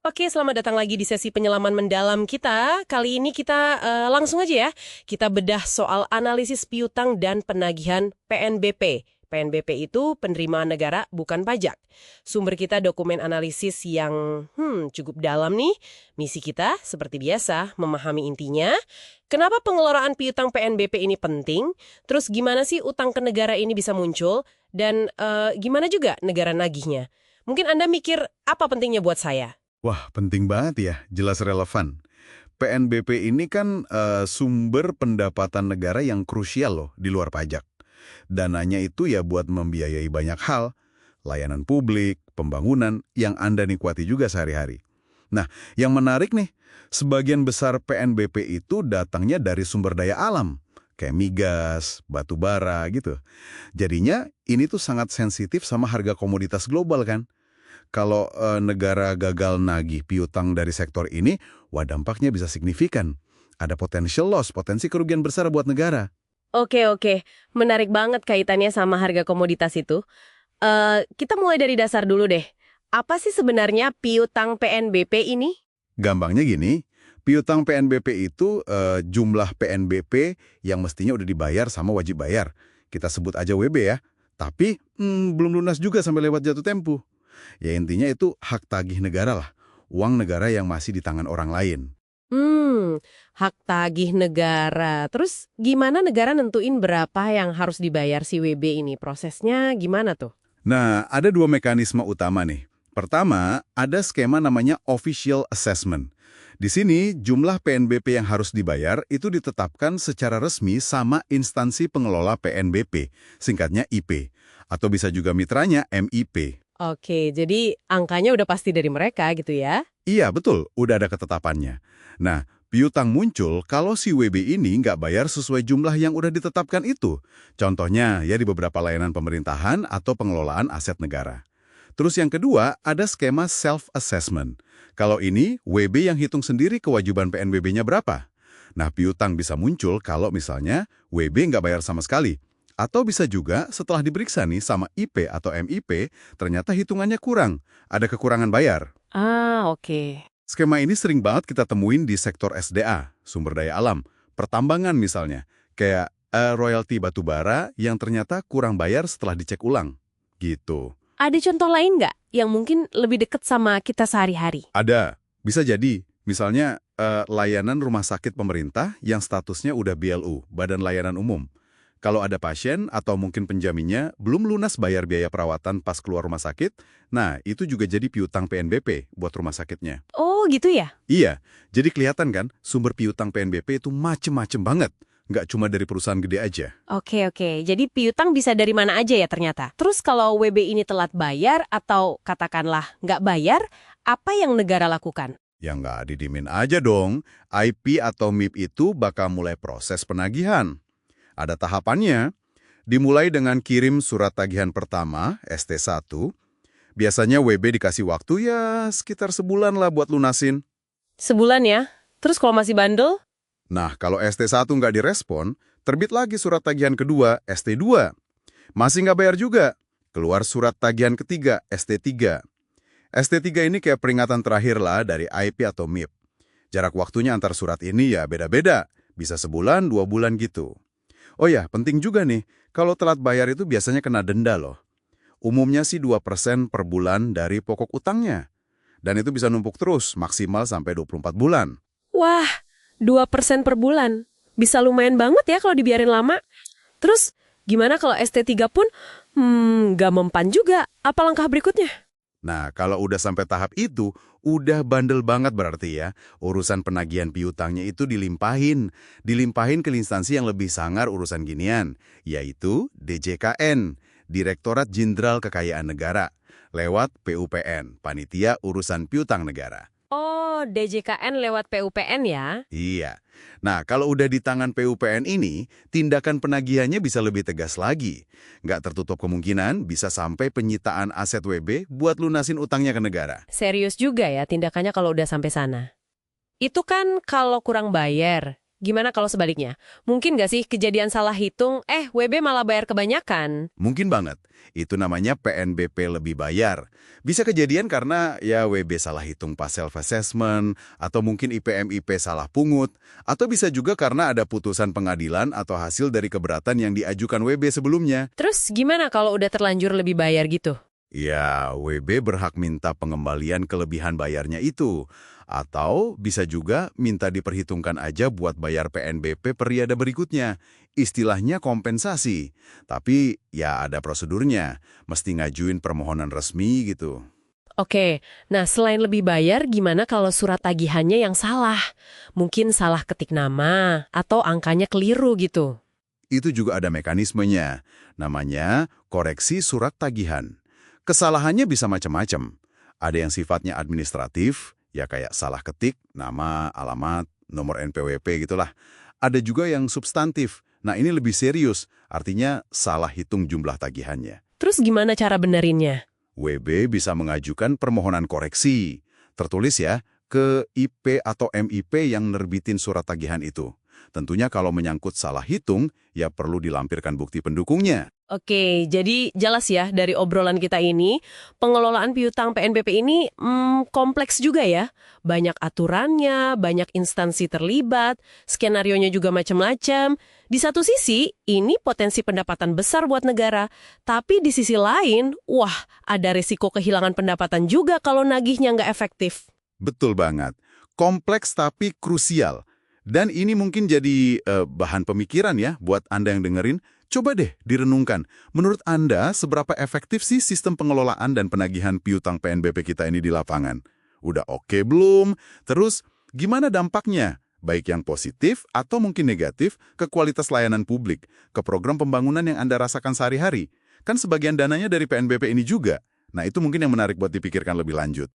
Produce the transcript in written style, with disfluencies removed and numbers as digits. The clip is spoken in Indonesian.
Oke, selamat datang lagi di sesi penyelaman mendalam kita. Kali ini kita langsung aja ya. Kita bedah soal analisis piutang dan penagihan PNBP. PNBP itu penerimaan negara bukan pajak. Sumber kita dokumen analisis yang cukup dalam nih. Misi kita seperti biasa memahami intinya. Kenapa pengelolaan piutang PNBP ini penting? Terus gimana sih utang ke negara ini bisa muncul? Dan gimana juga negara nagihnya? Mungkin Anda mikir apa pentingnya buat saya? Wah, penting banget ya, jelas relevan. PNBP ini kan sumber pendapatan negara yang krusial loh di luar pajak. Dananya itu ya buat membiayai banyak hal, layanan publik, pembangunan yang Anda nikmati juga sehari-hari. Nah, yang menarik nih, sebagian besar PNBP itu datangnya dari sumber daya alam, kayak migas, batu bara gitu. Jadinya ini tuh sangat sensitif sama harga komoditas global kan. Kalau negara gagal nagih piutang dari sektor ini, wah dampaknya bisa signifikan. Ada potential loss, potensi kerugian besar buat negara. Oke. Menarik banget kaitannya sama harga komoditas itu. Kita mulai dari dasar dulu deh. Apa sih sebenarnya piutang PNBP ini? Gampangnya gini, piutang PNBP itu jumlah PNBP yang mestinya udah dibayar sama wajib bayar. Kita sebut aja WB ya. Tapi belum lunas juga sampai lewat jatuh tempo. Ya intinya itu hak tagih negara lah. Uang negara yang masih di tangan orang lain. Hak tagih negara. Terus gimana negara nentuin berapa yang harus dibayar si WB ini? Prosesnya gimana tuh? Nah, ada dua mekanisme utama nih. Pertama, ada skema namanya Official Assessment. Di sini, jumlah PNBP yang harus dibayar itu ditetapkan secara resmi sama instansi pengelola PNBP, singkatnya IP, atau bisa juga mitranya MIP. Oke, jadi angkanya udah pasti dari mereka gitu ya? Iya, betul. Udah ada ketetapannya. Nah, piutang muncul kalau si WB ini nggak bayar sesuai jumlah yang udah ditetapkan itu. Contohnya, ya di beberapa layanan pemerintahan atau pengelolaan aset negara. Terus yang kedua, ada skema self-assessment. Kalau ini, WB yang hitung sendiri kewajiban PNBP-nya berapa. Nah, piutang bisa muncul kalau misalnya WB nggak bayar sama sekali. Atau bisa juga setelah diperiksa nih sama IP atau MIP, ternyata hitungannya kurang. Ada kekurangan bayar. Oke. Skema ini sering banget kita temuin di sektor SDA, sumber daya alam, pertambangan misalnya, kayak royalti batubara yang ternyata kurang bayar setelah dicek ulang. Gitu. Ada contoh lain nggak yang mungkin lebih dekat sama kita sehari-hari? Ada. Bisa jadi. Misalnya layanan rumah sakit pemerintah yang statusnya udah BLU, Badan Layanan Umum. Kalau ada pasien atau mungkin penjaminnya belum lunas bayar biaya perawatan pas keluar rumah sakit, nah itu juga jadi piutang PNBP buat rumah sakitnya. Oh gitu ya? Iya, jadi kelihatan kan sumber piutang PNBP itu macem-macem banget. Nggak cuma dari perusahaan gede aja. Oke. Jadi piutang bisa dari mana aja ya ternyata. Terus kalau WB ini telat bayar atau katakanlah nggak bayar, apa yang negara lakukan? Ya nggak didimin aja dong. IP atau MIP itu bakal mulai proses penagihan. Ada tahapannya. Dimulai dengan kirim surat tagihan pertama, ST1. Biasanya WB dikasih waktu ya sekitar sebulan lah buat lunasin. Sebulan ya? Terus kalau masih bandel? Nah, kalau ST1 nggak direspon, terbit lagi surat tagihan kedua, ST2. Masih nggak bayar juga. Keluar surat tagihan ketiga, ST3. ST3 ini kayak peringatan terakhir lah dari IP atau MIP. Jarak waktunya antar surat ini ya beda-beda. Bisa sebulan, 2 bulan gitu. Oh ya, penting juga nih, kalau telat bayar itu biasanya kena denda loh. Umumnya sih 2% per bulan dari pokok utangnya. Dan itu bisa numpuk terus, maksimal sampai 24 bulan. Wah, 2% per bulan. Bisa lumayan banget ya kalau dibiarin lama. Terus, gimana kalau ST3 pun nggak mempan juga? Apa langkah berikutnya? Nah, kalau udah sampai tahap itu, udah bandel banget berarti ya. Urusan penagihan piutangnya itu dilimpahin. Dilimpahin ke instansi yang lebih sangar urusan ginian, yaitu DJKN, Direktorat Jenderal Kekayaan Negara, lewat PUPN, Panitia Urusan Piutang Negara. Oh, DJKN lewat PUPN ya? Iya. Nah, kalau udah di tangan PUPN ini, tindakan penagihannya bisa lebih tegas lagi. Nggak tertutup kemungkinan bisa sampai penyitaan aset WB buat lunasin utangnya ke negara. Serius juga ya tindakannya kalau udah sampai sana. Itu kan kalau kurang bayar. Gimana kalau sebaliknya? Mungkin nggak sih kejadian salah hitung, WB malah bayar kebanyakan? Mungkin banget. Itu namanya PNBP lebih bayar. Bisa kejadian karena ya WB salah hitung pas self-assessment, atau mungkin IPM-IP salah pungut, atau bisa juga karena ada putusan pengadilan atau hasil dari keberatan yang diajukan WB sebelumnya. Terus gimana kalau udah terlanjur lebih bayar gitu? Ya, WB berhak minta pengembalian kelebihan bayarnya itu. Atau bisa juga minta diperhitungkan aja buat bayar PNBP periode berikutnya. Istilahnya kompensasi. Tapi ya ada prosedurnya. Mesti ngajuin permohonan resmi gitu. Oke, nah selain lebih bayar, gimana kalau surat tagihannya yang salah? Mungkin salah ketik nama, atau angkanya keliru gitu. Itu juga ada mekanismenya. Namanya koreksi surat tagihan. Kesalahannya bisa macam-macam. Ada yang sifatnya administratif, ya kayak salah ketik, nama, alamat, nomor NPWP gitulah. Ada juga yang substantif. Nah ini lebih serius, artinya salah hitung jumlah tagihannya. Terus gimana cara benerinnya? WB bisa mengajukan permohonan koreksi. Tertulis ya, ke IP atau MIP yang nerbitin surat tagihan itu. Tentunya kalau menyangkut salah hitung, ya perlu dilampirkan bukti pendukungnya. Oke, jadi jelas ya dari obrolan kita ini, pengelolaan piutang PNBP ini kompleks juga ya. Banyak aturannya, banyak instansi terlibat, skenarionya juga macam-macam. Di satu sisi, ini potensi pendapatan besar buat negara. Tapi di sisi lain, wah, ada risiko kehilangan pendapatan juga kalau nagihnya nggak efektif. Betul banget. Kompleks tapi krusial. Dan ini mungkin jadi bahan pemikiran ya buat Anda yang dengerin. Coba deh direnungkan, menurut Anda seberapa efektif sih sistem pengelolaan dan penagihan piutang PNBP kita ini di lapangan? Udah oke belum? Terus gimana dampaknya? Baik yang positif atau mungkin negatif ke kualitas layanan publik, ke program pembangunan yang Anda rasakan sehari-hari. Kan sebagian dananya dari PNBP ini juga. Nah itu mungkin yang menarik buat dipikirkan lebih lanjut.